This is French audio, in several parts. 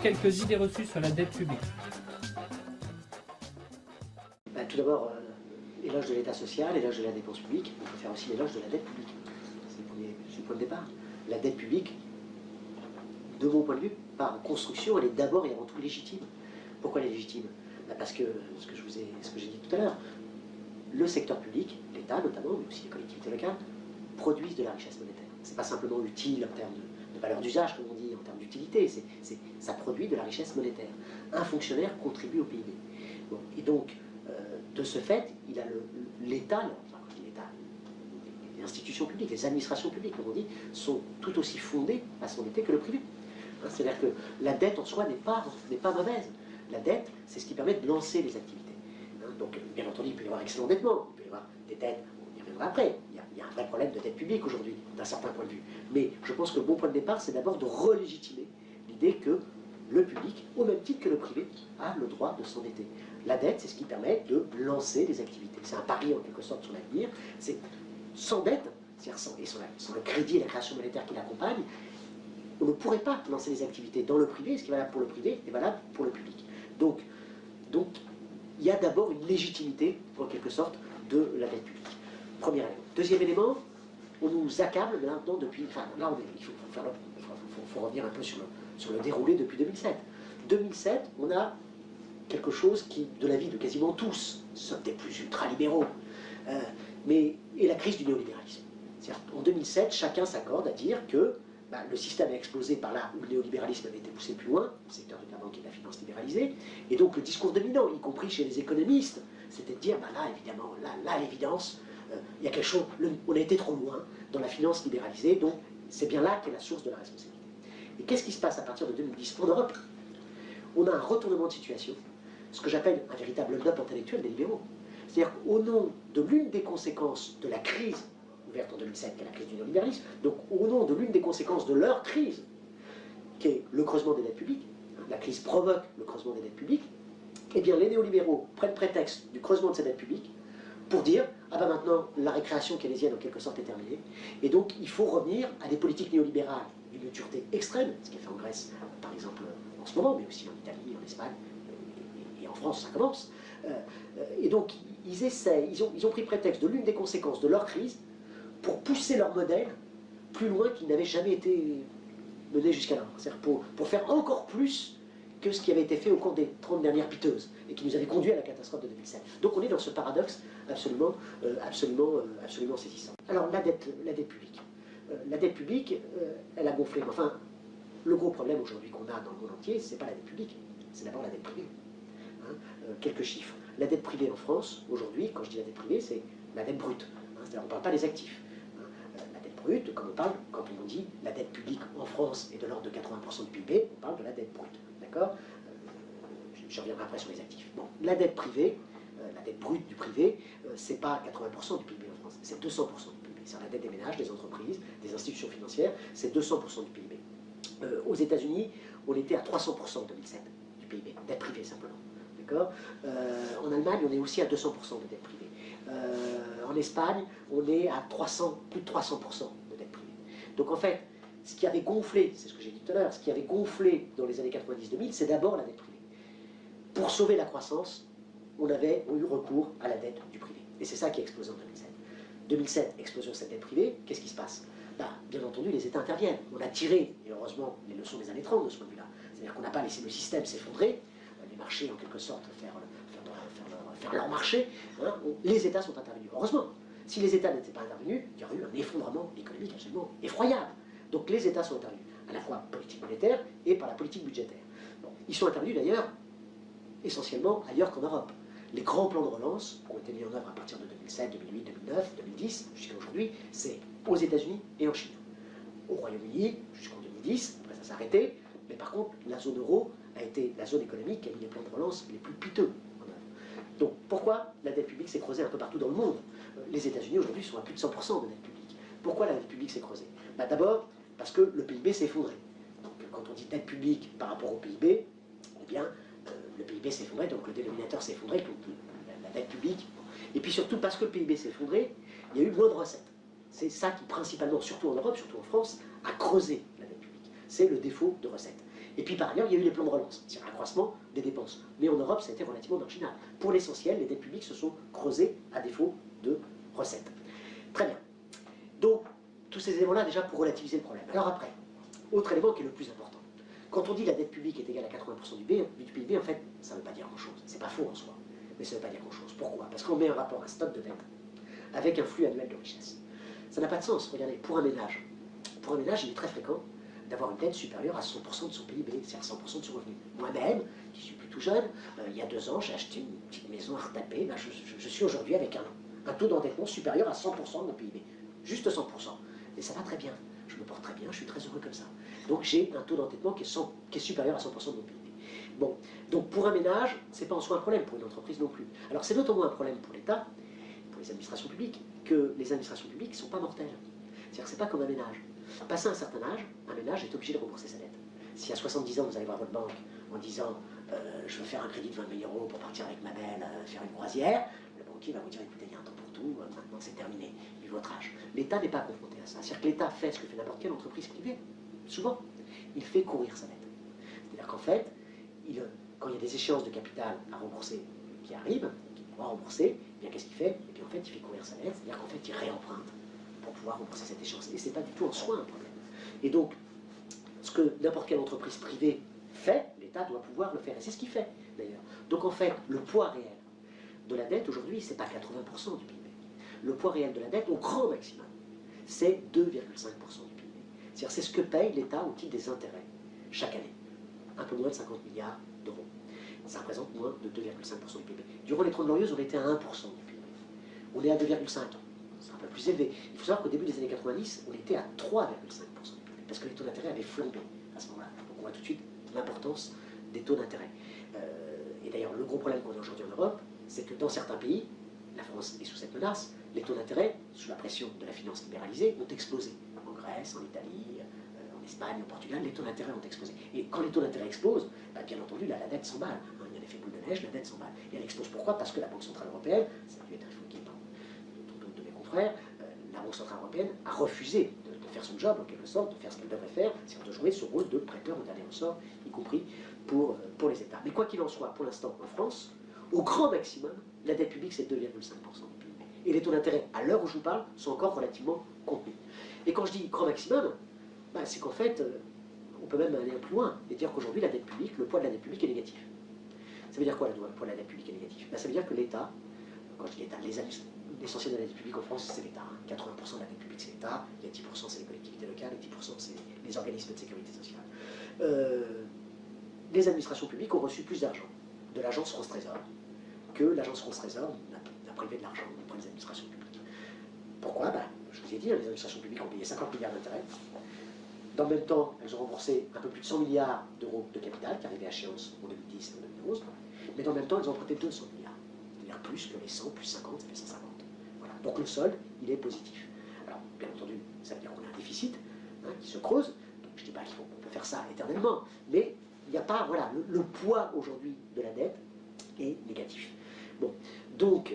quelques idées reçues sur la dette publique. Tout d'abord, éloge de l'État social, éloge de la dépense publique. On peut faire aussi l'éloge de la dette publique. C'est le point de départ. La dette publique, de mon point de vue, par construction, elle est d'abord et avant tout légitime. Pourquoi elle est légitime? Parce que, ce que j'ai dit tout à l'heure, le secteur public, l'État notamment, mais aussi les collectivités locales, produisent de la richesse monétaire. Ce n'est pas simplement utile en termes de valeur d'usage, comme on dit, en termes d'utilité, ça produit de la richesse monétaire. Un fonctionnaire contribue au PIB. Bon, et donc, de ce fait, il a l'État, enfin, quand je dis l'État, les institutions publiques, les administrations publiques, comme on dit, sont tout aussi fondées à s'endetter que le privé. Hein, c'est-à-dire que la dette en soi n'est pas mauvaise. La dette, c'est ce qui permet de lancer les activités. Hein, donc, bien entendu, il peut y avoir excès d'endettement, il peut y avoir des dettes, on y reviendra après. Il y a un vrai problème de dette publique aujourd'hui, d'un certain point de vue. Mais je pense que le bon point de départ, c'est d'abord de relégitimer l'idée que le public, au même titre que le privé, a le droit de s'endetter. La dette, c'est ce qui permet de lancer des activités. C'est un pari en quelque sorte sur l'avenir. C'est sans dette, c'est-à-dire sans le crédit et la création monétaire qui l'accompagne, on ne pourrait pas lancer des activités dans le privé. Ce qui est valable pour le privé est valable pour le public. Donc il y a d'abord une légitimité, en quelque sorte, de la dette publique. Premier élément. Deuxième élément, on nous accable maintenant depuis... Enfin, là, il faut revenir un peu sur le déroulé depuis 2007. 2007, on a quelque chose qui, de l'avis de quasiment tous, sauf des plus ultralibéraux, et la crise du néolibéralisme. En 2007, chacun s'accorde à dire que le système a explosé par là où le néolibéralisme avait été poussé plus loin, le secteur de la banque et de la finance libéralisée, et donc le discours dominant, y compris chez les économistes, c'était de dire, là, évidemment, là, à l'évidence, il y a quelque chose, on a été trop loin dans la finance libéralisée, donc c'est bien là qu'est la source de la responsabilité. Et qu'est-ce qui se passe à partir de 2010 en Europe? On a un retournement de situation, ce que j'appelle un véritable hold-up intellectuel des libéraux. C'est-à-dire qu'au nom de l'une des conséquences de la crise ouverte en 2007, qui est la crise du néolibéralisme, donc au nom de l'une des conséquences de leur crise, qui est le creusement des dettes publiques, la crise provoque le creusement des dettes publiques, eh bien les néolibéraux prennent prétexte du creusement de ces dettes publiques pour dire, maintenant la récréation keynésienne en quelque sorte est terminée, et donc il faut revenir à des politiques néolibérales d'une dureté extrême, ce qui est fait en Grèce par exemple en ce moment, mais aussi en Italie, en Espagne, et en France ça commence. Et donc ils ont pris prétexte de l'une des conséquences de leur crise pour pousser leur modèle plus loin qu'il n'avait jamais été mené jusqu'alors. C'est-à-dire pour faire encore plus que ce qui avait été fait au cours des 30 dernières piteuses, et qui nous avait conduit à la catastrophe de 2007. Donc on est dans ce paradoxe absolument saisissant. Alors la dette publique. La dette publique, elle a gonflé. Enfin, le gros problème aujourd'hui qu'on a dans le monde entier, c'est pas la dette publique, c'est d'abord la dette privée. Quelques chiffres. La dette privée en France, aujourd'hui, quand je dis la dette privée, c'est la dette brute. C'est-à-dire on ne parle pas des actifs. La dette brute, quand on dit la dette publique en France est de l'ordre de 80% du PIB, on parle de la dette brute. D'accord? Je reviendrai après sur les actifs. Bon, la dette privée, la dette brute du privé, c'est pas 80% du PIB en France, c'est 200% du PIB. C'est la dette des ménages, des entreprises, des institutions financières, c'est 200% du PIB. Aux États-Unis, on était à 300% en 2007 du PIB, dette privée simplement. D'accord? En Allemagne, on est aussi à 200% de dette privée. En Espagne, on est à plus de 300% de dette privée. Donc en fait, ce qui avait gonflé, c'est ce que j'ai dit tout à l'heure, ce qui avait gonflé dans les années 90-2000, c'est d'abord la dette privée. Pour sauver la croissance, on avait eu recours à la dette du privé. Et c'est ça qui a explosé en 2007. 2007, explosion de cette dette privée, qu'est-ce qui se passe? Bien entendu, les États interviennent. On a tiré, et heureusement, les leçons des années 30 de ce point de vue-là. C'est-à-dire qu'on n'a pas laissé le système s'effondrer, les marchés en quelque sorte faire leur marché, les États sont intervenus. Heureusement, si les États n'étaient pas intervenus, il y aurait eu un effondrement économique absolument effroyable. Donc les États sont intervenus, à la fois politique monétaire et par la politique budgétaire. Bon, ils sont intervenus d'ailleurs, essentiellement ailleurs qu'en Europe. Les grands plans de relance qui ont été mis en œuvre à partir de 2007, 2008, 2009, 2010, jusqu'à aujourd'hui, c'est aux États-Unis et en Chine. Au Royaume-Uni, jusqu'en 2010, après ça s'est arrêté, mais par contre, la zone euro a été la zone économique qui a mis les plans de relance les plus piteux en œuvre. Donc pourquoi la dette publique s'est creusée un peu partout dans le monde? Les États-Unis aujourd'hui sont à plus de 100% de dette publique. Pourquoi la dette publique s'est creusée? D'abord, parce que le PIB s'est effondré. Donc quand on dit dette publique par rapport au PIB, eh bien, le PIB s'est effondré, donc le dénominateur s'est effondré, donc la dette publique. Et puis surtout, parce que le PIB s'est effondré, il y a eu moins de recettes. C'est ça qui, principalement, surtout en Europe, surtout en France, a creusé la dette publique. C'est le défaut de recettes. Et puis par ailleurs, il y a eu les plans de relance, c'est-à-dire l'accroissement des dépenses. Mais en Europe, ça a été relativement marginal. Pour l'essentiel, les dettes publiques se sont creusées à défaut de recettes. Très bien. Donc, tous ces éléments-là, déjà, pour relativiser le problème. Alors après, autre élément qui est le plus important. Quand on dit la dette publique est égale à 80% du PIB, en fait, ça ne veut pas dire grand-chose. C'est pas faux en soi, mais ça ne veut pas dire grand-chose. Pourquoi? Parce qu'on met en rapport un stock de dette avec un flux annuel de richesse. Ça n'a pas de sens. Regardez, pour un ménage, il est très fréquent d'avoir une dette supérieure à 100% de son PIB, c'est-à-dire 100% de son revenu. Moi-même, qui suis plutôt jeune, il y a 2 ans, j'ai acheté une petite maison à retaper. Ben, je suis aujourd'hui avec un taux d'endettement supérieur à 100% de mon PIB. Juste 100%. Et ça va très bien. Je me porte très bien, je suis très heureux comme ça. Donc j'ai un taux d'endettement qui est supérieur à 100% de mon PIB. Bon, donc pour un ménage, c'est pas en soi un problème, pour une entreprise non plus. Alors c'est d'autant moins un problème pour l'État, pour les administrations publiques, que les administrations publiques ne sont pas mortelles. C'est-à-dire que c'est pas comme un ménage. Passé un certain âge, un ménage est obligé de rembourser sa dette. Si à 70 ans, vous allez voir votre banque en disant je veux faire un crédit de 20 000 euros pour partir avec ma belle faire une croisière, le banquier va vous dire écoutez, il y a un temps pour tout, maintenant c'est terminé, vu votre âge. L'État n'est pas confronté à ça. C'est-à-dire que l'État fait ce que fait n'importe quelle entreprise privée. Souvent, il fait courir sa dette. C'est-à-dire qu'en fait, quand il y a des échéances de capital à rembourser qui arrivent, qu'il doit rembourser, eh bien qu'est-ce qu'il fait? Et puis en fait, il fait courir sa dette, c'est-à-dire qu'en fait, il réemprunte pour pouvoir rembourser cette échéance. Et ce n'est pas du tout en soi un problème. Et donc, ce que n'importe quelle entreprise privée fait, l'État doit pouvoir le faire. Et c'est ce qu'il fait, d'ailleurs. Donc en fait, le poids réel de la dette, aujourd'hui, ce n'est pas 80% du PIB. Le poids réel de la dette, au grand maximum, c'est 2,5% du PIB. C'est-à-dire c'est ce que paye l'État au titre des intérêts, chaque année. Un peu moins de 50 milliards d'euros. Ça représente moins de 2,5% du PIB. Durant les 30 Glorieuses, on était à 1% du PIB. On est à 2,5%. C'est un peu plus élevé. Il faut savoir qu'au début des années 90, on était à 3,5% du PIB, parce que les taux d'intérêt avaient flambé à ce moment-là. Donc on voit tout de suite l'importance des taux d'intérêt. Et d'ailleurs, le gros problème qu'on a aujourd'hui en Europe, c'est que dans certains pays, la France est sous cette menace, les taux d'intérêt, sous la pression de la finance libéralisée, ont explosé. En Grèce, en Italie, en Espagne, au Portugal, les taux d'intérêt ont explosé. Et quand les taux d'intérêt explosent, bah, bien entendu, la dette s'emballe. Il y a l'effet boule de neige, la dette s'emballe. Et elle explose pourquoi? Parce que la Banque Centrale Européenne, ça a dû être évoqué par d'autres de mes confrères, la Banque Centrale Européenne a refusé de faire son job, en quelque sorte, de faire ce qu'elle devrait faire, c'est-à-dire de jouer ce rôle de prêteur au dernier ressort, y compris pour les États. Mais quoi qu'il en soit, pour l'instant, en France, au grand maximum, la dette publique, c'est 2,5% du PIB. Et les taux d'intérêt, à l'heure où je vous parle, sont encore relativement contenus. Et quand je dis grand maximum, bah, c'est qu'en fait, on peut même aller plus loin et dire qu'aujourd'hui, la dette publique, le poids de la dette publique est négatif. Ça veut dire quoi, le poids de la dette publique est négatif? Bah, ça veut dire que l'État, quand je dis l'État, l'essentiel de la dette publique en France, c'est l'État. 80% de la dette publique, c'est l'État, il y a 10% c'est les collectivités locales, et 10% c'est les organismes de sécurité sociale. Les administrations publiques ont reçu plus d'argent de l'agence France Trésor que l'agence France Trésor n'a privé de l'argent auprès des administrations publiques. Pourquoi? Ben, je vous ai dit, les administrations publiques ont payé 50 milliards d'intérêts. Dans le même temps, elles ont remboursé un peu plus de 100 milliards d'euros de capital qui arrivait à échéance en 2010 et en 2011. Mais dans le même temps, elles ont emprunté 200 milliards. C'est-à-dire plus que les 100 plus 50, ça fait 150. Voilà. Donc le solde, il est positif. Alors, bien entendu, ça veut dire qu'on a un déficit qui se creuse. Donc je ne dis pas qu'on peut faire ça éternellement, mais il n'y a pas, voilà, le poids aujourd'hui de la dette est négatif. Bon, donc,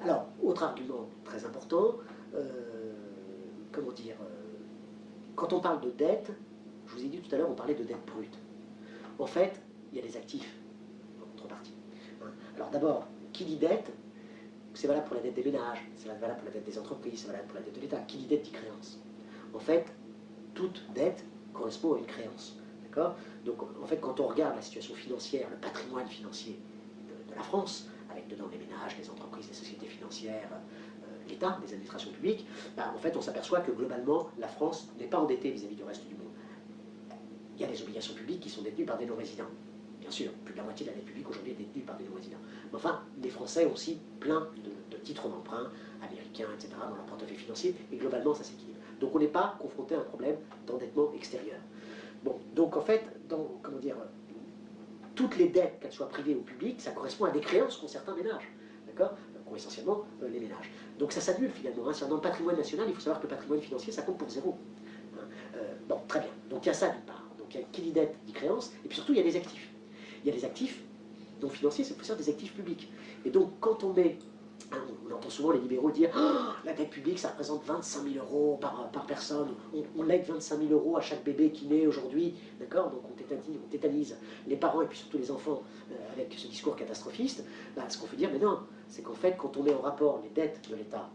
alors, autre argument très important, comment dire, quand on parle de dette, je vous ai dit tout à l'heure, on parlait de dette brute. En fait, il y a des actifs en contrepartie. Alors d'abord, qui dit dette, c'est valable pour la dette des ménages, c'est valable pour la dette des entreprises, c'est valable pour la dette de l'État. Qui dit dette dit créance. En fait, toute dette correspond à une créance. Donc, en fait, quand on regarde la situation financière, le patrimoine financier de la France, avec dedans les ménages, les entreprises, les sociétés financières, l'État, les administrations publiques, bah, en fait, on s'aperçoit que globalement, la France n'est pas endettée vis-à-vis du reste du monde. Il y a des obligations publiques qui sont détenues par des non-résidents. Bien sûr, plus de la moitié de la dette publique aujourd'hui est détenue par des non-résidents. Mais enfin, les Français ont aussi plein de titres d'emprunt américains, etc., dans leur portefeuille financier, et globalement, ça s'équilibre. Donc, on n'est pas confronté à un problème d'endettement extérieur. Bon, donc en fait, comment dire, toutes les dettes, qu'elles soient privées ou publiques, ça correspond à des créances qu'ont certains ménages, d'accord, qu'ont essentiellement les ménages. Donc ça s'annule finalement. Dans le patrimoine national, il faut savoir que le patrimoine financier, ça compte pour zéro. Bon, très bien. Donc il y a ça d'une part. Donc il y a qui dit dette dit créance, et puis surtout il y a des actifs. Il y a des actifs non financiers, c'est pour ça des actifs publics. Et donc quand on met Hein, on entend souvent les libéraux dire oh, la dette publique, ça représente 25 000 euros par personne. On lègue 25 000 euros à chaque bébé qui naît aujourd'hui. D'accord? Donc on tétanise les parents et puis surtout les enfants avec ce discours catastrophiste. Bah, ce qu'on fait dire, mais non, c'est qu'en fait, quand on met en rapport les dettes de l'État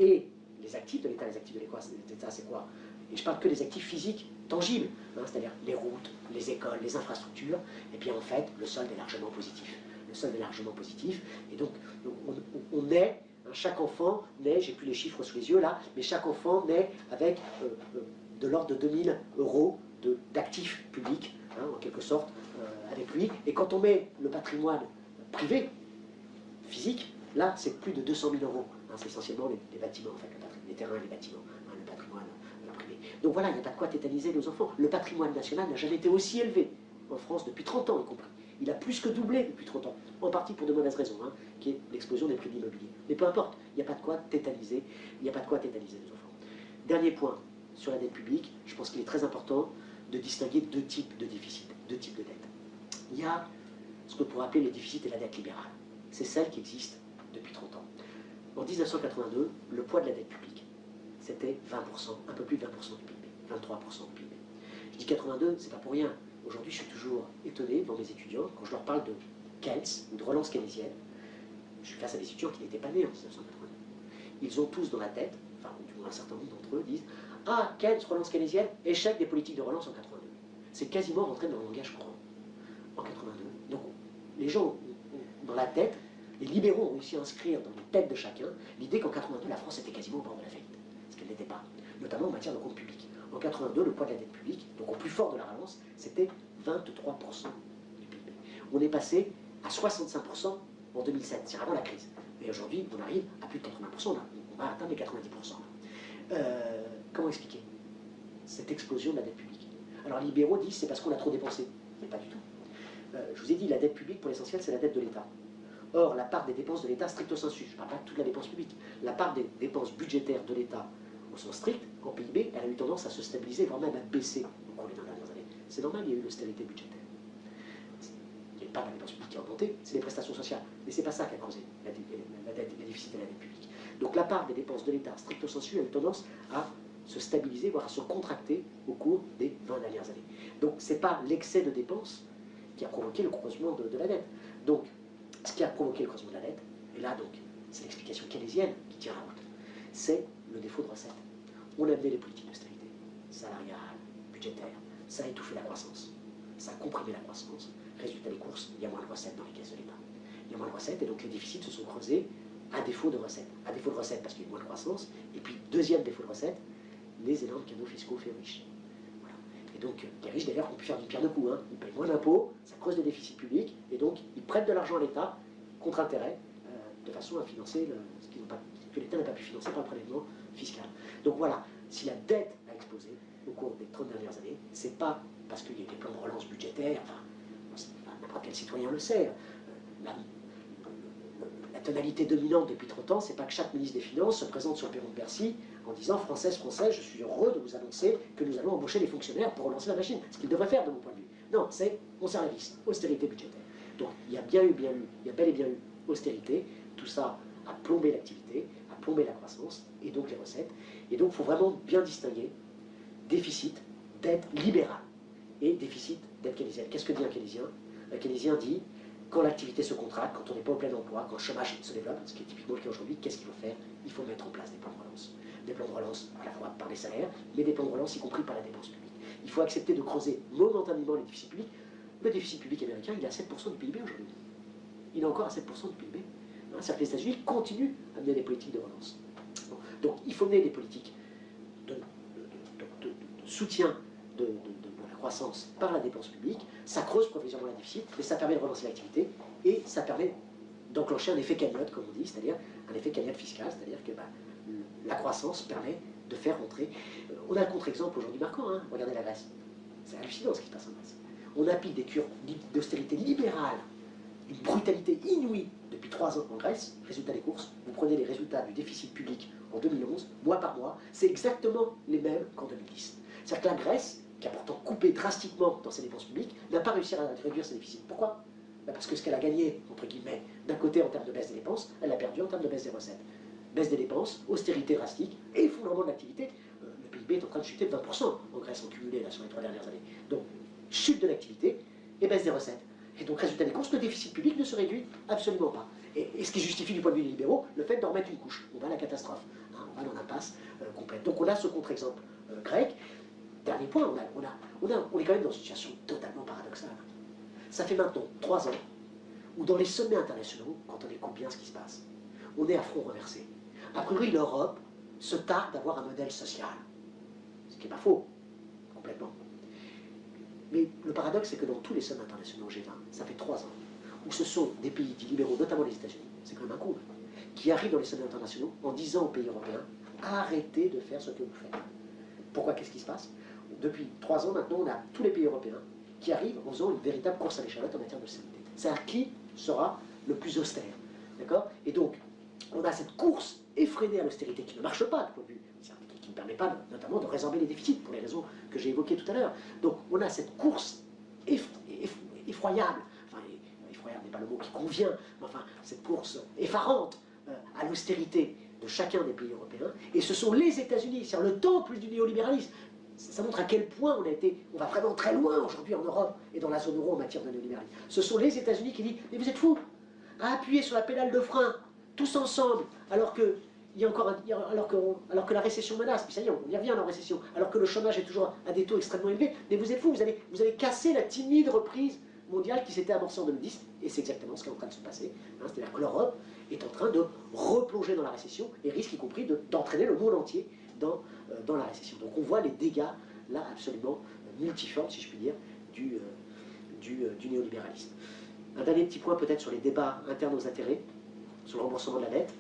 et les actifs de l'État, les actifs de l'État, c'est quoi? Et je parle que des actifs physiques tangibles, hein, c'est-à-dire les routes, les écoles, les infrastructures, et bien en fait, le solde est largement positif. Le solde est largement positif, et donc on naît, hein, chaque enfant naît, j'ai plus les chiffres sous les yeux là, mais chaque enfant naît avec de l'ordre de 2000 euros d'actifs publics, hein, en quelque sorte, avec lui. Et quand on met le patrimoine privé, physique, là, c'est plus de 200 000 euros. Hein, c'est essentiellement les bâtiments, en fait, les terrains et les bâtiments, hein, le patrimoine privé. Donc voilà, il n'y a pas de quoi tétaniser nos enfants. Le patrimoine national n'a jamais été aussi élevé en France depuis 30 ans, y compris. Il a plus que doublé depuis 30 ans, en partie pour de mauvaises raisons, hein, qui est l'explosion des prix de l'immobilier. Mais peu importe, il n'y a pas de quoi tétaniser, il n'y a pas de quoi tétaniser nos enfants. Dernier point sur la dette publique, je pense qu'il est très important de distinguer deux types de déficit, deux types de dettes. Il y a ce que pourrait appeler le déficit et la dette libérale. C'est celle qui existe depuis 30 ans. En 1982, le poids de la dette publique, c'était 20%, un peu plus de 20% du PIB, 23% du PIB. Je dis 82, c'est pas pour rien. Aujourd'hui, je suis toujours étonné devant mes étudiants quand je leur parle de Keynes ou de relance keynésienne. Je suis face à des étudiants qui n'étaient pas nés en 1982. Ils ont tous dans la tête, enfin, du moins un certain nombre d'entre eux disent ah, Keynes, relance keynésienne, échec des politiques de relance en 82. C'est quasiment rentré dans le langage courant en 82. Donc, les gens ont dans la tête, les libéraux ont réussi à inscrire dans les têtes de chacun l'idée qu'en 82, la France était quasiment au bord de la faillite, ce qu'elle n'était pas, notamment en matière de compte public. En 82, le poids de la dette publique, donc au plus fort de la relance, c'était 23% du PIB. On est passé à 65% en 2007, c'est avant la crise. Mais aujourd'hui, on arrive à plus de 80%, là. On va atteindre les 90%. Comment expliquer cette explosion de la dette publique? Alors les libéraux disent c'est parce qu'on a trop dépensé, mais pas du tout. Je vous ai dit, la dette publique, pour l'essentiel, c'est la dette de l'État. Or, la part des dépenses de l'État, stricto sensu, je ne parle pas de toute la dépense publique, la part des dépenses budgétaires de l'État au sens strict, en PIB, elle a eu tendance à se stabiliser, voire même à baisser au cours des dernières années. C'est normal, il y a eu l'austérité budgétaire. Il n'y a pas de la dépense publique qui a augmenté, c'est les prestations sociales. Mais ce n'est pas ça qui a causé la déficit de la dette publique. Donc la part des dépenses de l'État, stricto sensu, a eu tendance à se stabiliser, voire à se contracter au cours des 20 dernières années. Donc ce n'est pas l'excès de dépenses qui a provoqué le creusement de la dette. Donc, ce qui a provoqué le creusement de la dette, et là donc, c'est l'explication keynésienne qui tient la route, c'est le défaut de recettes. On a mené les politiques d'austérité, salariales, budgétaires, ça a étouffé la croissance, ça a comprimé la croissance. Résultat des courses, il y a moins de recettes dans les caisses de l'État. Il y a moins de recettes et donc les déficits se sont creusés à défaut de recettes. À défaut de recettes parce qu'il y a moins de croissance, et puis deuxième défaut de recettes, les énormes cadeaux fiscaux faits aux riches. Voilà. Et donc les riches d'ailleurs ont pu faire du pire de coups, hein. Ils payent moins d'impôts, ça creuse le déficit public, et donc ils prêtent de l'argent à l'État contre intérêt, de façon à financer ce que l'État n'a pas pu financer par le prélèvement fiscal. Donc voilà, si la dette a explosé au cours des 30 dernières années, c'est pas parce qu'il y a eu des plans de relance budgétaires, enfin, n'importe quel citoyen le sait. La tonalité dominante depuis 30 ans, c'est pas que chaque ministre des Finances se présente sur le perron de Bercy en disant Française, Français, je suis heureux de vous annoncer que nous allons embaucher des fonctionnaires pour relancer la machine. Ce qu'ils devraient faire de mon point de vue. Non, c'est on serre la vis, austérité budgétaire. Donc il y a bel et bien eu austérité. Tout ça a plombé l'activité, a plombé la croissance et donc les recettes. Et donc il faut vraiment bien distinguer déficit, dette libérale et déficit, dette keynésienne. Qu'est-ce que dit un keynésien? Un keynésien dit quand l'activité se contracte, quand on n'est pas au plein emploi, quand le chômage se développe, ce qui est typiquement le cas aujourd'hui, qu'est-ce qu'il faut faire? Il faut mettre en place des plans de relance. Des plans de relance à la fois par les salaires, mais des plans de relance y compris par la dépense publique. Il faut accepter de creuser momentanément les déficits publics. Le déficit public américain, il est à 7% du PIB aujourd'hui. Il est encore à 7% du PIB. C'est-à-dire que les États-Unis continuent à mener des politiques de relance. Bon. Donc il faut mener des politiques de soutien de la croissance par la dépense publique. Ça creuse provisoirement le déficit, mais ça permet de relancer l'activité et ça permet d'enclencher un effet cagnotte, comme on dit, c'est-à-dire un effet cagnotte fiscal, c'est-à-dire que la croissance permet de faire rentrer. On a le contre-exemple aujourd'hui marquant, hein. Regardez la Grèce. C'est hallucinant ce qui se passe en Grèce. On applique des cures d'austérité libérale, d'une brutalité inouïe depuis 3 ans en Grèce. Résultat des courses, vous prenez les résultats du déficit public en 2011, mois par mois, c'est exactement les mêmes qu'en 2010. C'est-à-dire que la Grèce, qui a pourtant coupé drastiquement dans ses dépenses publiques, n'a pas réussi à réduire ses déficits. Pourquoi? Parce que ce qu'elle a gagné, entre guillemets, d'un côté en termes de baisse des dépenses, elle a perdu en termes de baisse des recettes. Baisse des dépenses, austérité drastique, et effondrement de l'activité. Le PIB est en train de chuter de 20% en Grèce en cumulé là, sur les 3 dernières années. Donc, chute de l'activité et baisse des recettes. Et donc, résultat des courses, le déficit public ne se réduit absolument pas. Et ce qui justifie du point de vue des libéraux, le fait d'en remettre une couche. On va à la catastrophe. Hein, on va dans l'impasse complète. Donc, on a ce contre-exemple grec. Dernier point, on est quand même dans une situation totalement paradoxale. Ça fait maintenant 3 ans où dans les sommets internationaux, quand on écoute bien ce qui se passe, on est à front renversé. A priori, l'Europe se tarde d'avoir un modèle social. Ce qui n'est pas faux, complètement. Mais le paradoxe, c'est que dans tous les sommets internationaux G20, ça fait 3 ans, où ce sont des pays dits libéraux, notamment les États-Unis, c'est quand même un comble, qui arrivent dans les sommets internationaux en disant aux pays européens, arrêtez de faire ce que vous faites. Pourquoi? Qu'est-ce qui se passe? Depuis 3 ans maintenant, on a tous les pays européens qui arrivent en faisant une véritable course à l'échalote en matière de stabilité. C'est-à-dire qui sera le plus austère. D'accord? Et donc, on a cette course effrénée à l'austérité qui ne marche pas, du point de vue, qui ne permet pas notamment de résorber les déficits, pour les raisons que j'ai évoquées tout à l'heure. Donc, on a cette course effroyable, enfin, effroyable n'est pas le mot qui convient, mais enfin, cette course effarante à l'austérité de chacun des pays européens, et ce sont les États-Unis, c'est-à-dire le temple du néolibéralisme. Ça montre à quel point on va vraiment très loin aujourd'hui en Europe et dans la zone euro en matière de néolibéralisme. Ce sont les États-Unis qui disent, mais vous êtes fous, à appuyer sur la pédale de frein, tous ensemble, alors que la récession menace, puis ça y est, on y revient en récession, alors que le chômage est toujours à des taux extrêmement élevés, mais vous êtes fous, vous allez casser la timide reprise mondiale qui s'était amorcée en 2010, et c'est exactement ce qui est en train de se passer. Hein, c'est-à-dire que l'Europe est en train de replonger dans la récession, et risque y compris d'entraîner le monde entier dans la récession. Donc on voit les dégâts, là, absolument multiformes, si je puis dire, du néolibéralisme. Un dernier petit point peut-être sur les débats internes aux intérêts, sur le remboursement de la dette.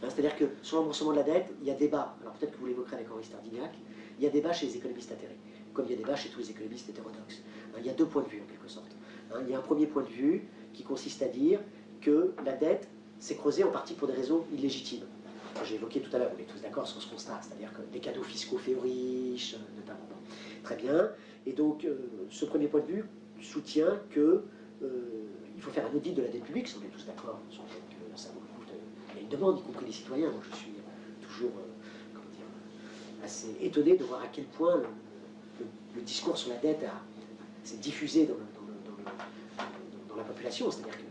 C'est-à-dire que sur le remboursement de la dette, il y a débat, alors peut-être que vous l'évoquerez avec Henri Stardignac, il y a débat chez les économistes atterrés, comme il y a débat chez tous les économistes hétérodoxes. Il y a 2 points de vue en quelque sorte. Il y a un premier point de vue qui consiste à dire que la dette s'est creusée en partie pour des raisons illégitimes. J'ai évoqué tout à l'heure, on est tous d'accord sur ce constat, c'est-à-dire que des cadeaux fiscaux faits aux riches, notamment. Très bien. Et donc, ce premier point de vue soutient que il faut faire un audit de la dette publique, si on est tous d'accord sur le fait que ça vaut le coup. Il y a une demande, y compris des citoyens. Donc je suis toujours assez étonné de voir à quel point le discours sur la dette s'est diffusé dans la population, c'est-à-dire que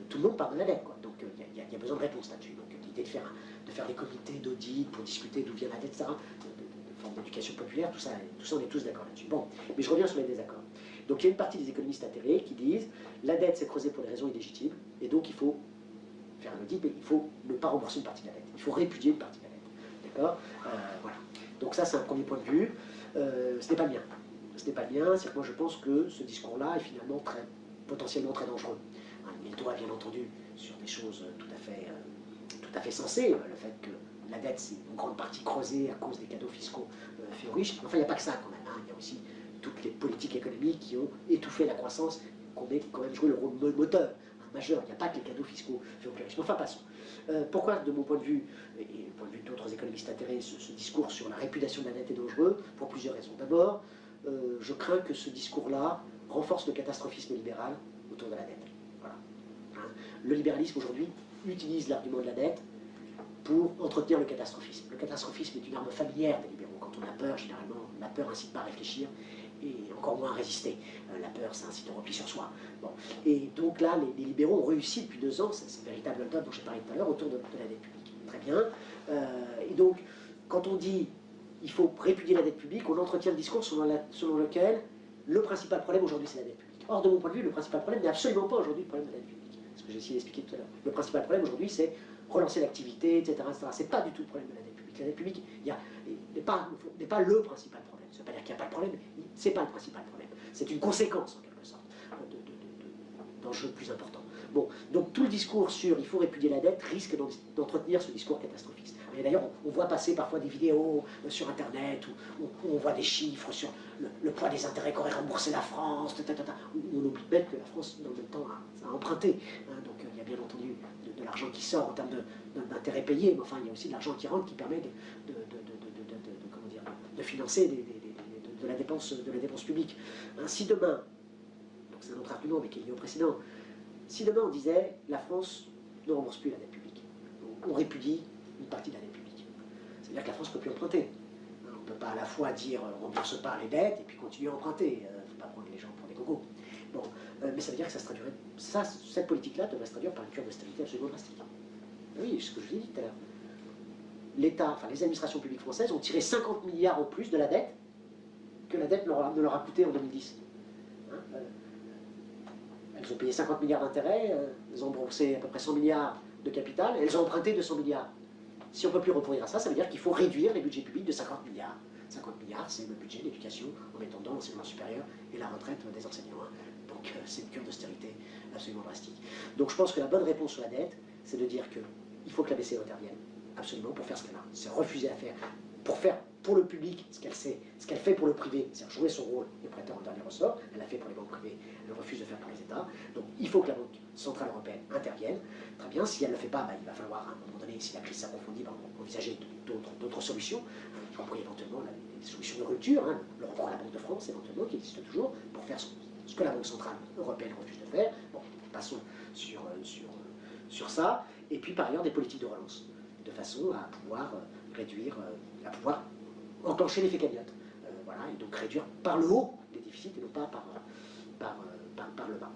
tout le monde parle de la dette, quoi. Donc il y a besoin de réponse là-dessus. Donc l'idée de faire des comités d'audit pour discuter d'où vient la dette, ça, de forme d'éducation populaire, tout ça, on est tous d'accord là-dessus. Bon, mais je reviens sur les désaccords. Donc il y a une partie des économistes atterrés qui disent la dette s'est creusée pour des raisons illégitimes, et donc il faut faire un audit, mais il faut ne pas rembourser une partie de la dette. Il faut répudier une partie de la dette. D'accord? Voilà. Donc ça, c'est un premier point de vue. Ce n'est pas le mien. Ce n'est pas le mien, c'est que moi je pense que ce discours-là est finalement potentiellement très dangereux. Il doit, bien entendu, sur des choses tout à fait sensées, le fait que la dette, c'est une grande partie creusée à cause des cadeaux fiscaux faits aux riches. Enfin, il n'y a pas que ça quand même. Il y a aussi toutes les politiques économiques qui ont étouffé la croissance, qui ont quand même joué le rôle moteur majeur. Il n'y a pas que les cadeaux fiscaux faits aux plus riches. Enfin, passons. Pourquoi, de mon point de vue, et du point de vue d'autres économistes atterrés, ce discours sur la répudiation de la dette est dangereux? Pour plusieurs raisons. D'abord, je crains que ce discours-là renforce le catastrophisme libéral autour de la dette. Voilà. Le libéralisme aujourd'hui utilise l'argument de la dette pour entretenir le catastrophisme. Le catastrophisme est une arme familière des libéraux. Quand on a peur, généralement, la peur incite pas à réfléchir et encore moins à résister. La peur, ça incite au repli sur soi. Bon. Et donc là, les libéraux ont réussi depuis 2 ans, c'est véritable dot dont j'ai parlé tout à l'heure, autour de la dette publique. Très bien. Et donc, quand on dit il faut répudier la dette publique, on entretient le discours selon lequel le principal problème aujourd'hui, c'est la dette publique. Or, de mon point de vue, le principal problème n'est absolument pas aujourd'hui le problème de la dette publique. Ce que j'ai essayé d'expliquer tout à l'heure. Le principal problème aujourd'hui, c'est relancer l'activité, etc. C'est pas du tout le problème de la dette publique. La dette publique n'est pas le principal problème. Ça ne veut pas dire qu'il n'y a pas de problème, c'est pas le principal problème. C'est une conséquence, en quelque sorte, d'enjeux plus importants. Bon, donc tout le discours sur il faut répudier la dette risque d'entretenir ce discours catastrophiste. Et d'ailleurs, on voit passer parfois des vidéos sur Internet où on voit des chiffres sur le poids des intérêts qu'aurait remboursé la France, où on oublie bête que la France, dans le même temps, a emprunté. Donc il y a bien entendu de l'argent qui sort en termes d'intérêts payés, mais enfin il y a aussi de l'argent qui rentre qui permet de financer de la dépense publique. Si demain, donc c'est un autre argument mais qui est lié au précédent, Si demain on disait la France ne rembourse plus la dette publique, on répudie une partie de la dette publique, c'est-à-dire que la France ne peut plus emprunter. On ne peut pas à la fois dire on ne rembourse pas les dettes et puis continuer à emprunter. Il ne faut pas prendre les gens pour des gogos. Bon, mais ça veut dire que ça se traduirait. Cette politique-là devrait se traduire par une cure d'austérité absolument drastique. Oui, c'est ce que je vous ai dit tout à l'heure. L'État, enfin les administrations publiques françaises ont tiré 50 milliards en plus de la dette que la dette ne leur a coûté en 2010. Hein, elles ont payé 50 milliards d'intérêts, elles ont remboursé à peu près 100 milliards de capital, et elles ont emprunté 200 milliards. Si on ne peut plus recourir à ça, ça veut dire qu'il faut réduire les budgets publics de 50 milliards. 50 milliards, c'est le budget de l'éducation en mettant dedans l'enseignement supérieur et la retraite des enseignants. Donc c'est une cure d'austérité absolument drastique. Donc je pense que la bonne réponse sur la dette, c'est de dire qu'il faut que la BCE intervienne, absolument, pour faire ce qu'elle a. C'est refuser à faire, pour faire pour le public ce qu'elle sait, ce qu'elle fait pour le privé, c'est-à-dire jouer son rôle de prêteur en dernier ressort. Elle l'a fait pour les banques privées, elle refuse de faire pour les États. Donc il faut que la Banque Centrale Européenne intervienne. Très bien, si elle ne le fait pas, il va falloir à un moment donné, si la crise s'approfondit, envisager d'autres solutions, y compris éventuellement des solutions de rupture, le recours à la Banque de France éventuellement, qui existe toujours, pour faire ce que la Banque Centrale Européenne refuse de faire. Bon, passons sur ça. Et puis par ailleurs des politiques de relance, de façon à pouvoir réduire, à pouvoir enclencher l'effet cagnotte. Voilà, et donc réduire par le haut les déficits et non pas par le bas.